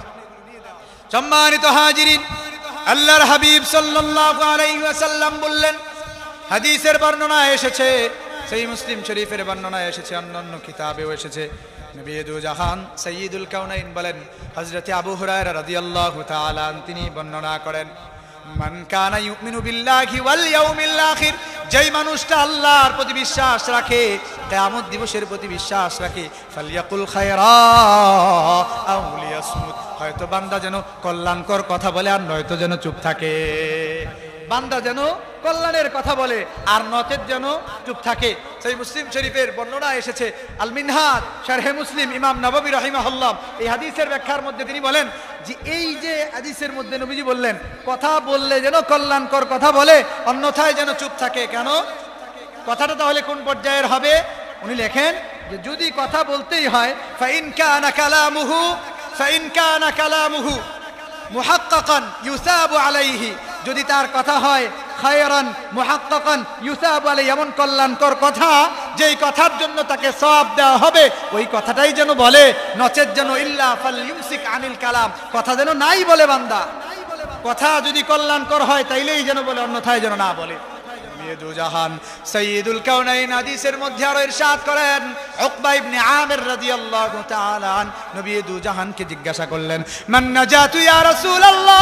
সম্মানিত হাজিরিন, আল্লাহর হাবিব সাল্লাল্লাহু আলাইহি ওয়াসাল্লাম বললেন, হাদিসের বর্ণনা এসেছে, সহিহ মুসলিম শরীফের বর্ণনা এসেছে, অন্যান্য কিতাবেও এসেছে, নবী দু জাহান সাইয়্যিদুল কাউনাইন বলেন, হযরত আবু হুরায়রা রাদিয়াল্লাহু তাআলা তিনি বর্ণনা করেন, মান কানা ইউমিনু বিল্লাহি ওয়াল ইয়াউমিল আখির, যেই মানুষটা আল্লাহর প্রতি বিশ্বাস রাখে, কিয়ামত দিবসের প্রতি বিশ্বাস রাখে, ফালইয়াকুল খায়রা আও লিয়াসমুত, হয়তো বান্দা যেন কল্যাণকর কথা বলে আর নয়তো যেন চুপ থাকে। বান্দা যেন কল্যাণের কথা বলে আর নচেত যেন চুপ থাকে। সেই মুসলিম শরীফের বর্ণনা এসেছে, আল মিনহাজ শারহে মুসলিম, ইমাম নববী রাহিমাহুল্লাহ এই হাদিসের ব্যাখ্যার মধ্যে তিনি বলেন যে এই যে হাদিসের মধ্যে নবীজি বললেন কথা বললে যেন কল্যাণকর কথা বলে, অন্যথায় যেন চুপ থাকে। কেন? কথাটা তাহলে কোন পর্যায়ের হবে? উনি লেখেন যে যদি কথা বলতেই হয়, ফাইন কানা কালামুহু মুহাক্কাকান ইউসাবু আলাইহি, যদি তার কথা হয় খায়রান মুহাক্কাকান ইউসাবু আলাইহি, এমন কল্যাণকর কথা যেই কথার জন্য তাকে সওয়াব দেওয়া হবে, ওই কথাটাই যেন বলে, নচেত যেন ইল্লা ফালইউমসিক আনিল কালাম, কথা যেন নাই বলে বান্দা। কথা যদি কল্যাণকর হয় তাইলেই যেন বলে, অন্যথায় যেন না বলে। দু জাহান সাইয়্যিদুল কাউনাইন হাদিসের মধ্যে আরো ইরশাদ করেন, উকবা ইবনে আমির রাদিয়াল্লাহু তাআলা আন নবী দু জাহানকে জিজ্ঞাসা করলেন, মান নাজাতু ইয়া রাসূলুল্লাহ,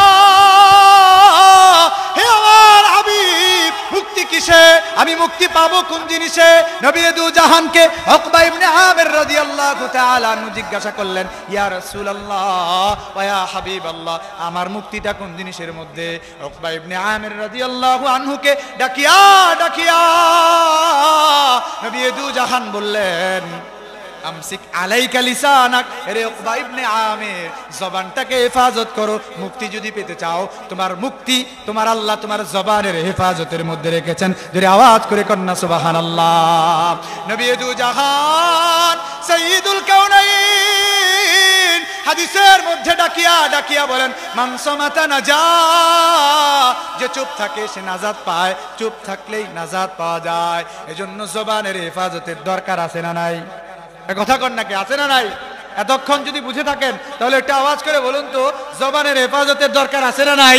হে আমার হাবিব মুক্তি কিসে, আমি মুক্তি পাবো কোন জিনিসে? নবী দু জাহানকে উকবা ইবনে আমির রাদিয়াল্লাহু তাআলা আন জিজ্ঞাসা করলেন, ইয়া রাসূলুল্লাহ ওয়া ইয়া হাবিবাল্লাহ, আমার মুক্তিটা কোন জিনিসের মধ্যে? উকবা ইবনে আমির রাদিয়াল্লাহু আনহুকে ডাকিয়া ডাকিয়া নবী দু জাহান বললেন, আমসিক আলাইকা লিসানাক, রে উকবা ইবনে আমির জবানটাকে হেফাজত করো, মুক্তি যদি পেতে চাও, তোমার মুক্তি তোমার আল্লাহ তোমার জবানের হেফাজতের মধ্যে রেখেছেন। যদি আওয়াজ করে কন্যা সুবহানাল্লাহ। নবী দু জাহান সাইয়্যিদুল কাউনাইন হাদিসের মধ্যে ডাকিয়া ডাকিয়া বলেন, মান সামাতা নাজা, যে চুপ থাকে সে নাজাত পায়, চুপ থাকলেই নাজাত পাওয়া যায়। এজন্য জবানের হেফাজতের দরকার আছে না নাই? কথা কন নাকি, আছে না নাই? এতক্ষণ যদি বুঝে থাকেন তাহলে একটা আওয়াজ করে বলুন তো, জবানের হেফাজতের দরকার আছে না নাই?